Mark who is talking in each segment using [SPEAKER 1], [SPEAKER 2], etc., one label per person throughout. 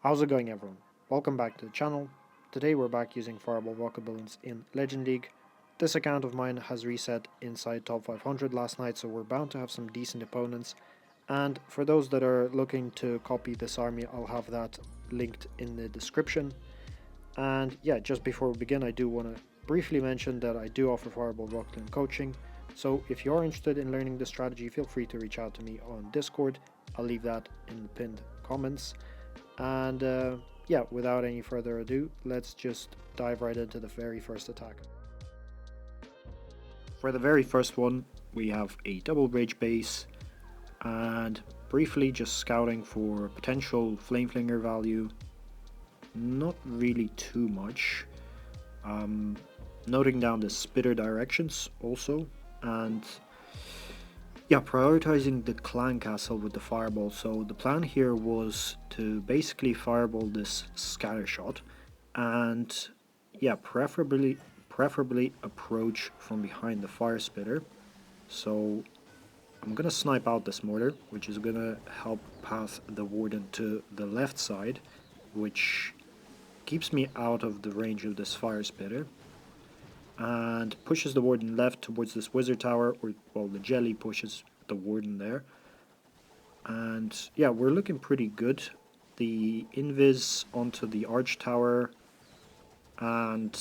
[SPEAKER 1] How's it going, everyone? Welcome back to the channel. Today we're back using Fireball Rocketloons in Legend League. This account of mine has reset inside top 500 last night, so we're bound to have some decent opponents. And for those that are looking to copy this army, I'll have that linked in the description. And yeah, just before we begin, I do want to briefly mention that I do offer Fireball Rocketloon coaching. So if you're interested in learning this strategy, feel free to reach out to me on Discord. I'll leave that in the pinned comments. And yeah, without any further ado, let's just dive right into the very first attack. For the very first one, we have a double rage base, and briefly just scouting for potential flame flinger value. Not really too much. Noting down the spitter directions also, and yeah, prioritizing the clan castle with the fireball. So the plan here was to basically fireball this scatter shot, and yeah, preferably approach from behind the fire spitter. So I'm gonna snipe out this mortar, which is gonna help path the warden to the left side, which keeps me out of the range of this fire spitter, and pushes the warden left towards this wizard tower, or well, the jelly pushes the warden there. And yeah, we're looking pretty good. The invis onto the arch tower and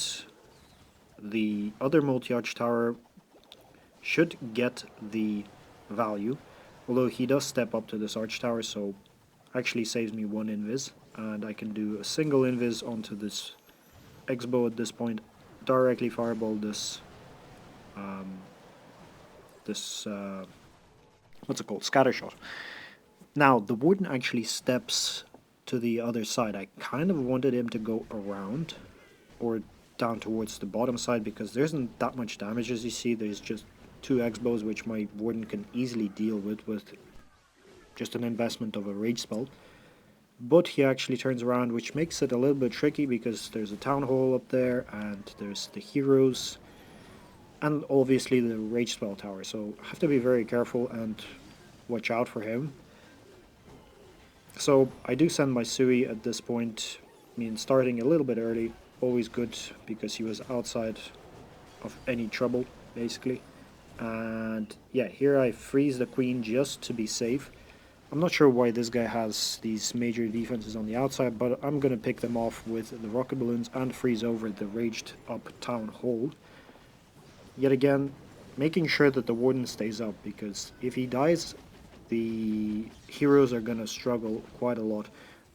[SPEAKER 1] the other multi-arch tower should get the value, although he does step up to this arch tower, so actually saves me one invis, and I can do a single invis onto this X-bow at this point, directly fireball this what's it called, scatter shot. Now the warden actually steps to the other side. I kind of wanted him to go around or down towards the bottom side, because there isn't that much damage as you see. There's just two X-bows which my warden can easily deal with just an investment of a rage spell. But he actually turns around, which makes it a little bit tricky because there's a town hall up there and there's the heroes and obviously the rage spell tower, so I have to be very careful and watch out for him. So I do send my Sui at this point. I mean, starting a little bit early, always good, because he was outside of any trouble basically. And yeah, here I freeze the queen just to be safe. I'm not sure why this guy has these major defenses on the outside, but I'm going to pick them off with the rocket balloons and freeze over the raged up town hall. Yet again, making sure that the warden stays up, because if he dies, the heroes are going to struggle quite a lot.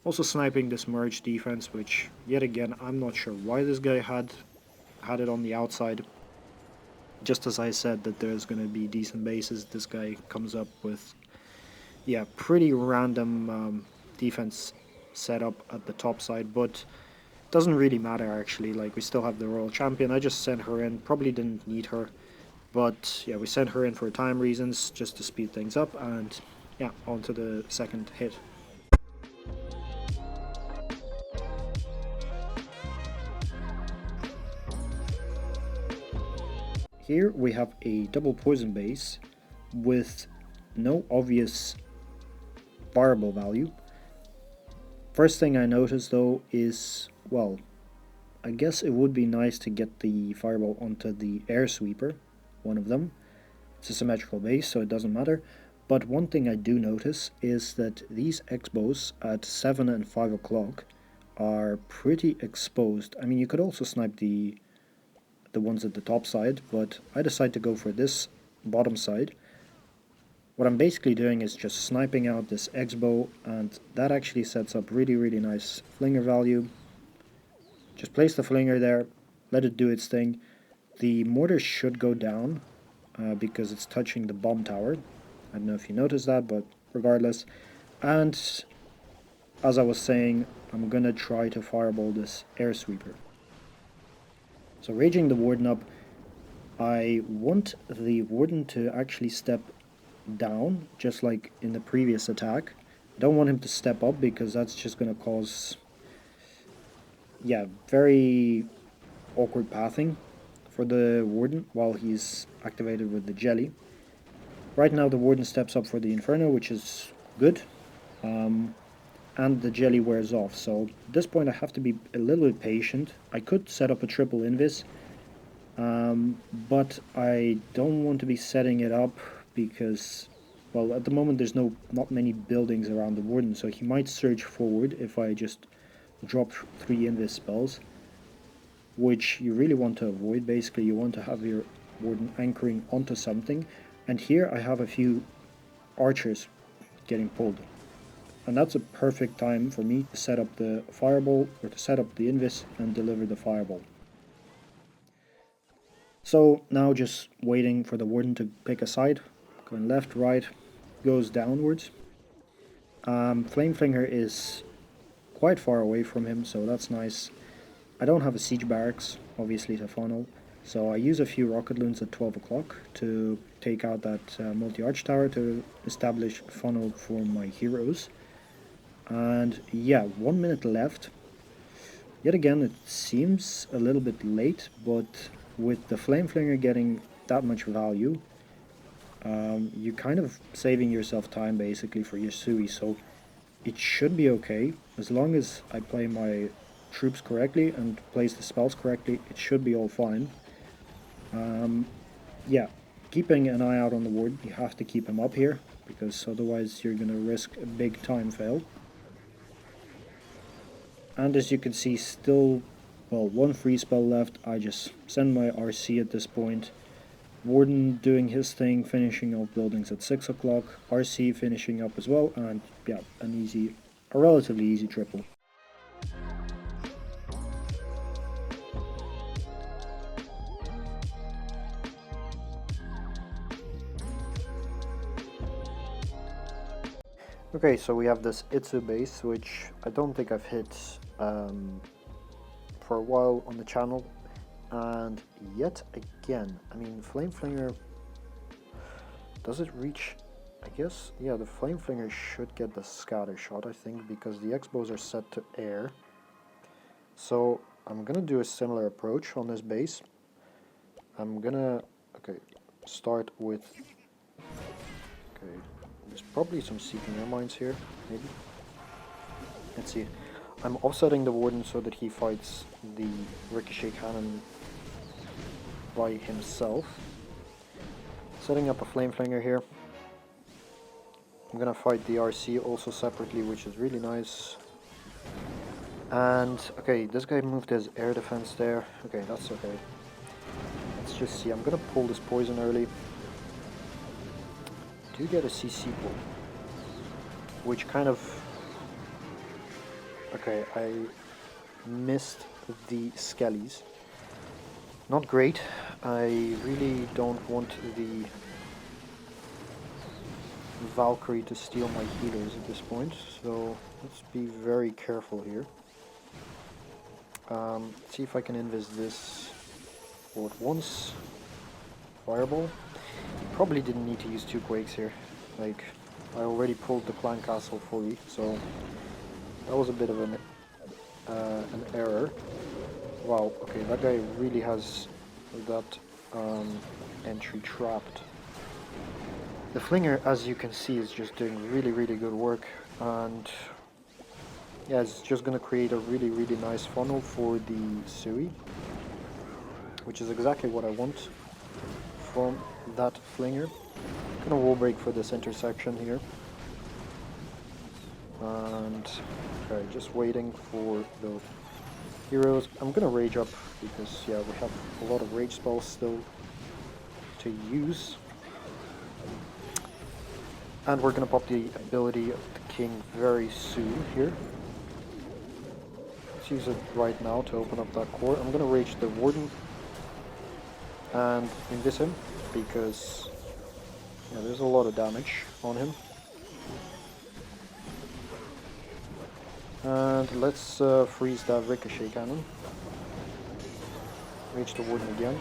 [SPEAKER 1] Also sniping this merge defense, which yet again, I'm not sure why this guy had it on the outside. Just as I said that there's going to be decent bases, this guy comes up with yeah, pretty random defense setup at the top side, but doesn't really matter actually. Like, we still have the royal champion. I just sent her in, probably didn't need her, but yeah, we sent her in for time reasons, just to speed things up. And yeah, on to the second hit. Here we have a double poison base with no obvious fireball value. First thing I noticed though is, well, I guess it would be nice to get the fireball onto the air sweeper, one of them. It's a symmetrical base, so it doesn't matter. But one thing I do notice is that these X-bows at 7 and 5 o'clock are pretty exposed. I mean, you could also snipe the ones at the top side, but I decide to go for this bottom side. What I'm basically doing is just sniping out this X-bow, and that actually sets up really nice flinger value. Just place the flinger there, let it do its thing. The mortar should go down because it's touching the bomb tower. I don't know if you noticed that, but regardless. And as I was saying, I'm gonna try to fireball this air sweeper. So raging the warden up, I want the warden to actually step down, just like in the previous attack. I don't want him to step up, because that's just gonna cause yeah, very awkward pathing for the warden while he's activated with the jelly. Right now the warden steps up for the inferno, which is good. and the jelly wears off. So at this point I have to be a little bit patient. I could set up a triple invis, but I don't want to be setting it up because, well, at the moment there's not many buildings around the warden, so he might surge forward if I just drop 3 invis spells, which you really want to avoid. Basically you want to have your warden anchoring onto something, and here I have a few archers getting pulled, and that's a perfect time for me to set up the fireball, or to set up the invis and deliver the fireball. So now just waiting for the warden to pick a side, going left, right, goes downwards. Flame Flinger is quite far away from him, so that's nice. I don't have a siege barracks, obviously, to funnel, so I use a few Rocketloons at 12 o'clock to take out that multi-arch tower to establish a funnel for my heroes. And yeah, 1 minute left. Yet again, it seems a little bit late, but with the Flame Flinger getting that much value, you're kind of saving yourself time basically for your Sui, so it should be okay. As long as I play my troops correctly and place the spells correctly, it should be all fine. Yeah, keeping an eye out on the ward, you have to keep him up here, because otherwise you're going to risk a big time fail. And as you can see, still, well, 1 free spell left. I just send my RC at this point. Warden doing his thing, finishing off buildings at 6 o'clock. RC finishing up as well, and yeah, a relatively easy triple. Okay, so we have this Itsu base, which I don't think I've hit for a while on the channel, and yet again, I mean, Flame Flinger, does it reach? I guess, yeah, the Flame Flinger should get the scatter shot, I think, because the X-bows are set to air. So I'm gonna do a similar approach on this base. I'm gonna, okay, start with, okay, there's probably some seeking air mines here, maybe. Let's see. I'm offsetting the warden so that he fights the ricochet cannon by himself. Setting up a flame flinger here. I'm gonna fight the RC also separately, which is really nice. And okay, this guy moved his air defense there. Okay, that's okay. Let's just see. I'm gonna pull this poison early. Do get a CC pull, which kind of, okay, I missed the skellies. Not great. I really don't want the Valkyrie to steal my healers at this point, so let's be very careful here. See if I can invis this all at once. Fireball. Probably didn't need to use 2 quakes here. Like, I already pulled the clan castle fully, so that was a bit of an error. Wow, okay, that guy really has that entry trapped. The Flinger, as you can see, is just doing really, really good work, and yeah, it's just going to create a really, really nice funnel for the Sui, which is exactly what I want from that Flinger. I'm going to wall break for this intersection here. And okay, just waiting for the heroes. I'm going to rage up because, yeah, we have a lot of rage spells still to use. And we're going to pop the ability of the king very soon here. Let's use it right now to open up that core. I'm going to rage the warden and invis him because, yeah, there's a lot of damage on him. And let's freeze that ricochet cannon. Rage the warden again.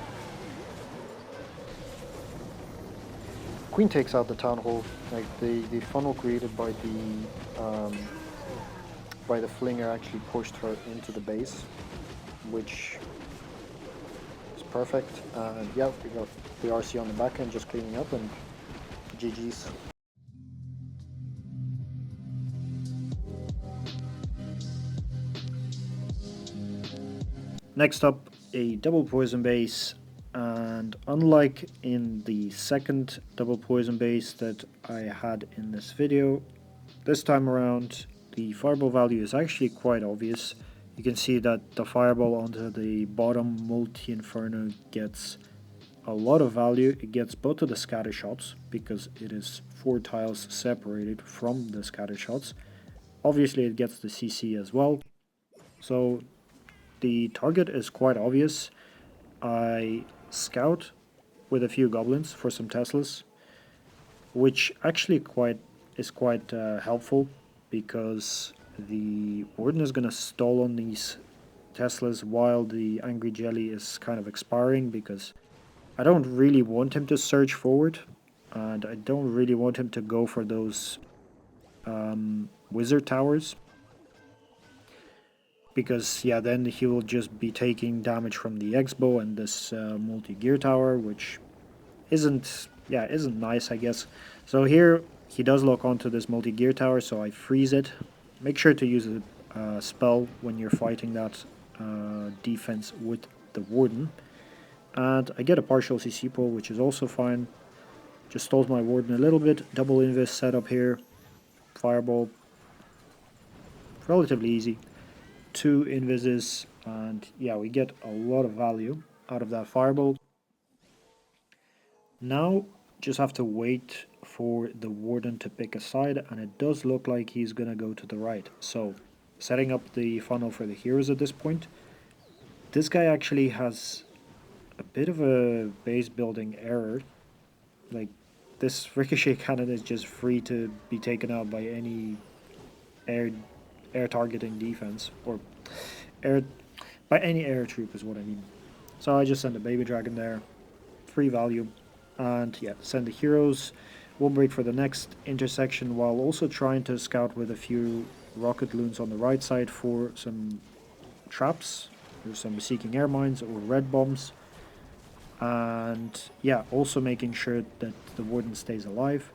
[SPEAKER 1] Queen takes out the town hall. Like the funnel created by the Flinger actually pushed her into the base, which is perfect. And yeah, we got the RC on the back end just cleaning up, and GG's. Next up, a double poison base, and unlike in the second double poison base that I had in this video, this time around the fireball value is actually quite obvious. You can see that the fireball onto the bottom multi-inferno gets a lot of value. It gets both of the scatter shots because it is 4 tiles separated from the scatter shots. Obviously it gets the CC as well. So the target is quite obvious. I scout with a few goblins for some Teslas, which actually is quite helpful because the warden is going to stall on these Teslas while the angry jelly is kind of expiring, because I don't really want him to surge forward, and I don't really want him to go for those wizard towers, because yeah, then he will just be taking damage from the X-bow and this multi-gear tower, which isn't nice, I guess. So here he does lock onto this multi-gear tower, so I freeze it. Make sure to use a spell when you're fighting that defense with the warden. And I get a partial CC pull, which is also fine. Just stalls my warden a little bit. Double invis setup here. Fireball. Relatively easy. 2 invises, and yeah, we get a lot of value out of that fireball. Now, just have to wait for the warden to pick a side, and it does look like he's gonna go to the right. So, setting up the funnel for the heroes at this point. This guy actually has a bit of a base building error. Like, this ricochet cannon is just free to be taken out by any air targeting defense, or by any air troop is what I mean. So I just send a baby dragon there, free value, and yeah, send the heroes. We'll break for the next intersection while also trying to scout with a few Rocketloons on the right side for some traps, or some seeking air mines or red bombs. And yeah, also making sure that the warden stays alive.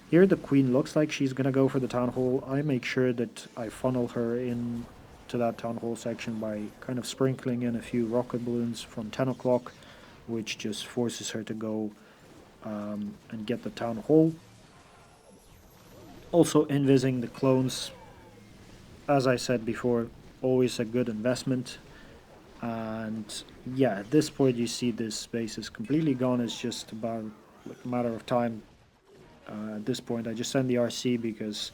[SPEAKER 1] Here the queen looks like she's gonna go for the town hall. I make sure that I funnel her in to that town hall section by kind of sprinkling in a few rocket balloons from 10 o'clock, which just forces her to go and get the town hall. Also invising the clones, as I said before, always a good investment. And yeah, at this point you see this space is completely gone. It's just about like a matter of time. At this point I just send the RC because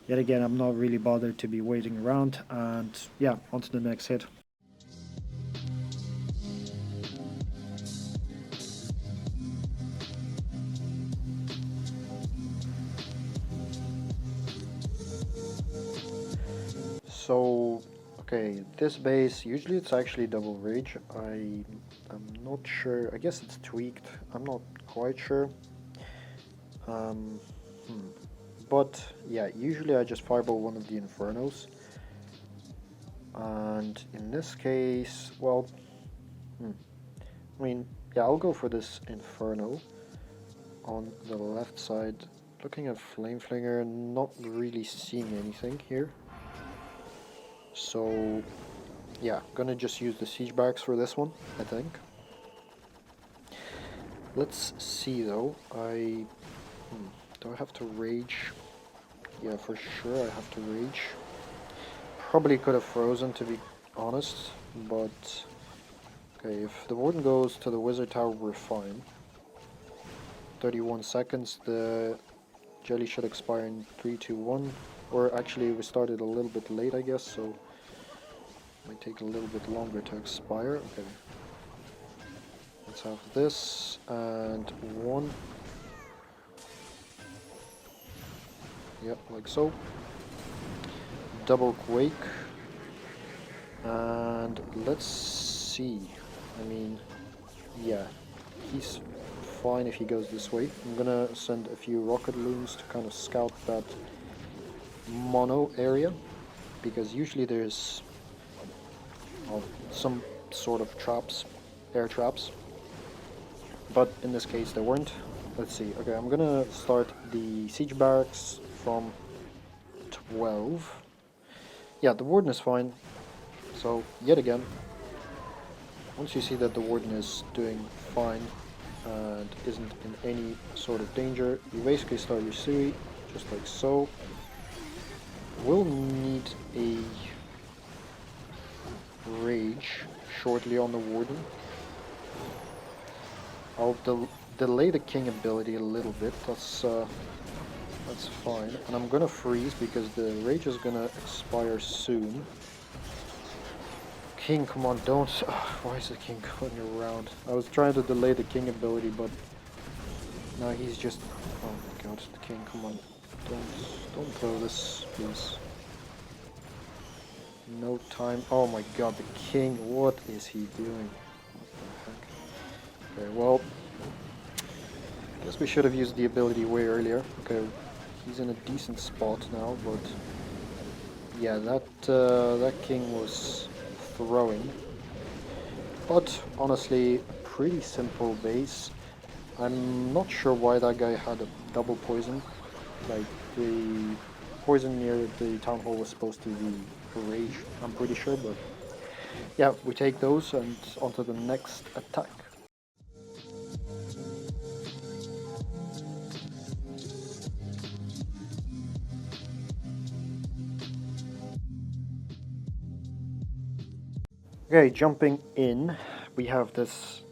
[SPEAKER 1] yet again I'm not really bothered to be waiting around, and yeah, on to the next hit. So okay, this base, usually it's actually double rage. I'm not sure, I guess it's tweaked, I'm not quite sure. But yeah, usually I just fireball one of the infernos. And in this case, well, I mean, yeah, I'll go for this inferno on the left side. Looking at Flame Flinger, not really seeing anything here. So yeah, gonna just use the siege barracks for this one, I think. Let's see though, do I have to rage? Yeah, for sure I have to rage. Probably could have frozen, to be honest, but okay, if the warden goes to the wizard tower, we're fine. 31 seconds, the jelly should expire in 3, 2, 1. Or actually we started a little bit late, I guess, so it might take a little bit longer to expire. Okay. Let's have this, and 1. Yep, like so. Double quake. And let's see. I mean, yeah, he's fine if he goes this way. I'm gonna send a few Rocketloons to kind of scout that mono area, because usually there's some sort of traps, air traps, but in this case there weren't. Let's see. Okay, I'm gonna start the siege barracks from 12. Yeah, the warden is fine, so yet again Once you see that the warden is doing fine and isn't in any sort of danger, you basically start your Sui, just like so. We'll need a rage shortly on the warden. I'll delay the king ability a little bit, that's fine. And I'm gonna freeze because the rage is gonna expire soon. King, come on, don't... why is the king going around? I was trying to delay the king ability, but now he's just... oh my god, the king, come on. Don't throw this, please. No time. Oh my god, the king, what is he doing? What the heck? Okay, well... I guess we should have used the ability way earlier. Okay, he's in a decent spot now, but... yeah, that king was throwing. But honestly, pretty simple base. I'm not sure why that guy had a double poison. Like, the poison near the town hall was supposed to be rage, I'm pretty sure, but yeah, we take those and onto the next attack. Okay, jumping in, we have this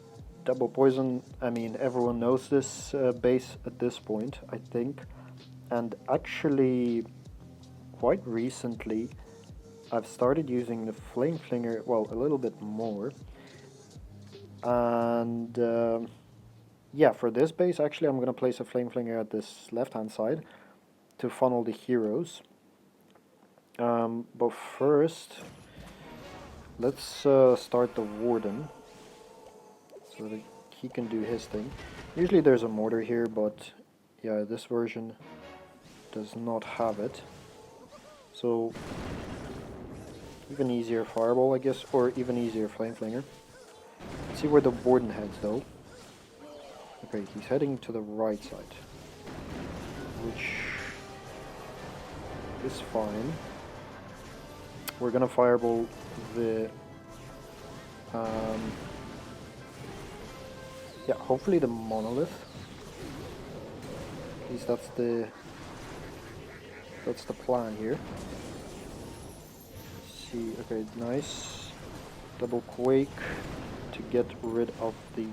[SPEAKER 1] double poison. I mean, everyone knows this base at this point, I think. And actually, quite recently, I've started using the Flame Flinger, well, a little bit more. And yeah, for this base, actually, I'm going to place a Flame Flinger at this left-hand side to funnel the heroes. But first, let's start the Warden, so that he can do his thing. Usually there's a mortar here, but yeah, this version does not have it. So, even easier Fireball, I guess, or even easier Flame Flinger. Let's see where the Warden heads, though. Okay, he's heading to the right side, which is fine. We're gonna Fireball the... yeah, hopefully the Monolith. At least that's the plan here. See, okay, nice. Double Quake to get rid of the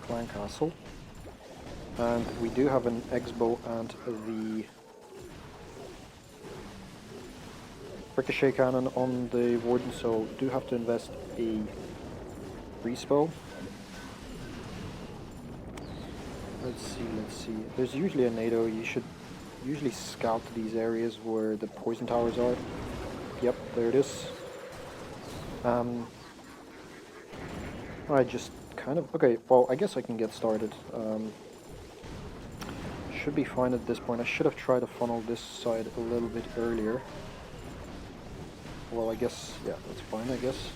[SPEAKER 1] Clan Castle. And we do have an X-Bow and the Ricochet Cannon on the Warden, so do have to invest a Respo. Let's see. There's usually a NATO. You should usually scout these areas where the poison towers are. Yep, there it is. I just kind of... okay, well, I guess I can get started. Should be fine at this point. I should have tried to funnel this side a little bit earlier. Well, I guess, yeah, that's fine, I guess.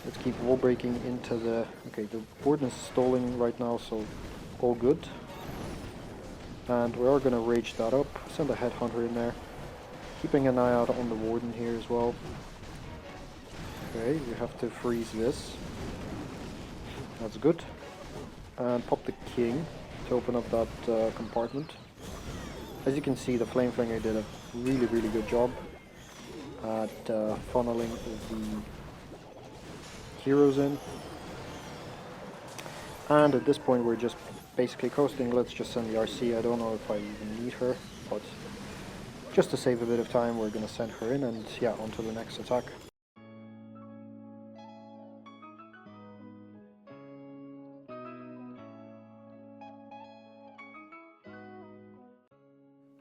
[SPEAKER 1] Let's keep wall breaking into the... okay, the Warden is stalling right now, so all good. And we are going to rage that up, send a Headhunter in there. Keeping an eye out on the Warden here as well. Okay, you have to freeze this. That's good. And pop the King to open up that compartment. As you can see, the Flame Flinger did a really, really good job at funneling the heroes in. And at this point we're just basically coasting. Let's just send the RC. I don't know if I even need her, but just to save a bit of time we're going to send her in, and yeah, on to the next attack.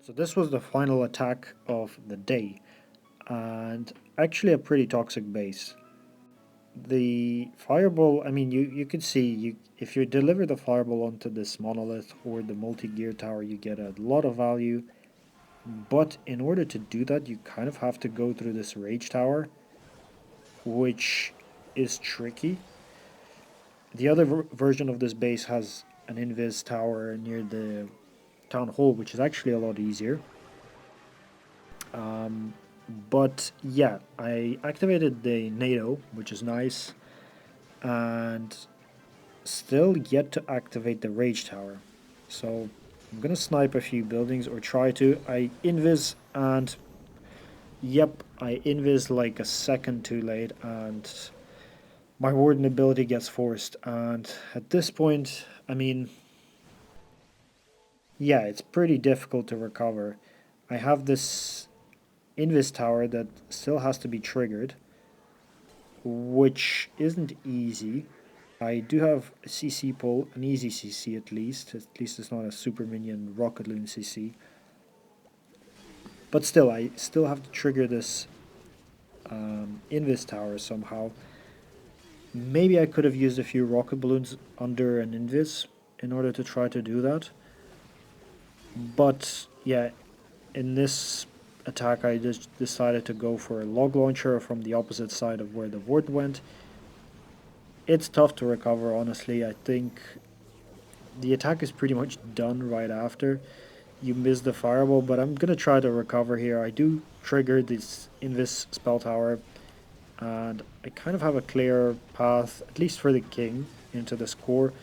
[SPEAKER 1] So this was the final attack of the day, and actually a pretty toxic base. The fireball, I mean, you can see, if you deliver the fireball onto this monolith or the multi-gear tower, you get a lot of value. But in order to do that, you kind of have to go through this rage tower, which is tricky. The other version of this base has an invis tower near the town hall, which is actually a lot easier. But yeah, I activated the NATO, which is nice. and still yet to activate the Rage Tower. So I'm gonna snipe a few buildings, or try to. I invis, and yep, I invis like a second too late, and my Warden ability gets forced. And at this point, I mean, yeah, it's pretty difficult to recover. I have this Invis tower that still has to be triggered, which isn't easy. I do have a CC pull, an easy CC at least. At least it's not a super minion Rocketloon CC. But still, I still have to trigger this Invis tower somehow. Maybe I could have used a few rocket balloons under an Invis in order to try to do that. But yeah, in this attack I just decided to go for a log launcher from the opposite side of where the ward went. It's tough to recover, honestly. I think the attack is pretty much done right after. You miss the fireball, but I'm gonna try to recover here. I do trigger this Invis spell tower, and I kind of have a clear path, at least for the king, into this core.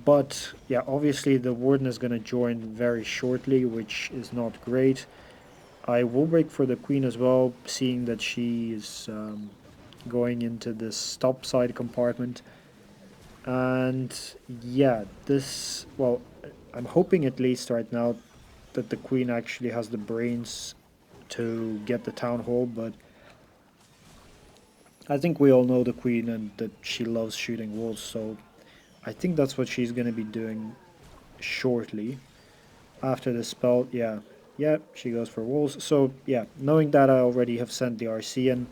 [SPEAKER 1] But yeah, obviously the warden is gonna join very shortly, which is not great. I will break for the queen as well, seeing that she is going into this stop side compartment. And yeah, this, well, I'm hoping at least right now that the queen actually has the brains to get the town hall, but I think we all know the queen and that she loves shooting walls, so I think that's what she's going to be doing shortly. After the spell, yeah, she goes for walls. So yeah, knowing that I already have sent the RC in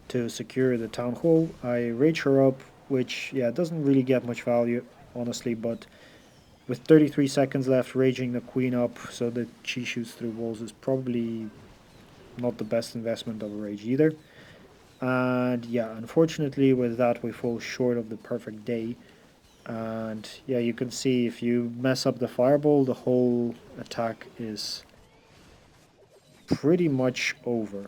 [SPEAKER 1] to secure the town hall, I rage her up, which yeah, doesn't really get much value, honestly, but with 33 seconds left, raging the queen up so that she shoots through walls is probably not the best investment of a rage either. And yeah, unfortunately with that we fall short of the perfect day. And yeah, you can see if you mess up the fireball, the whole attack is pretty much over.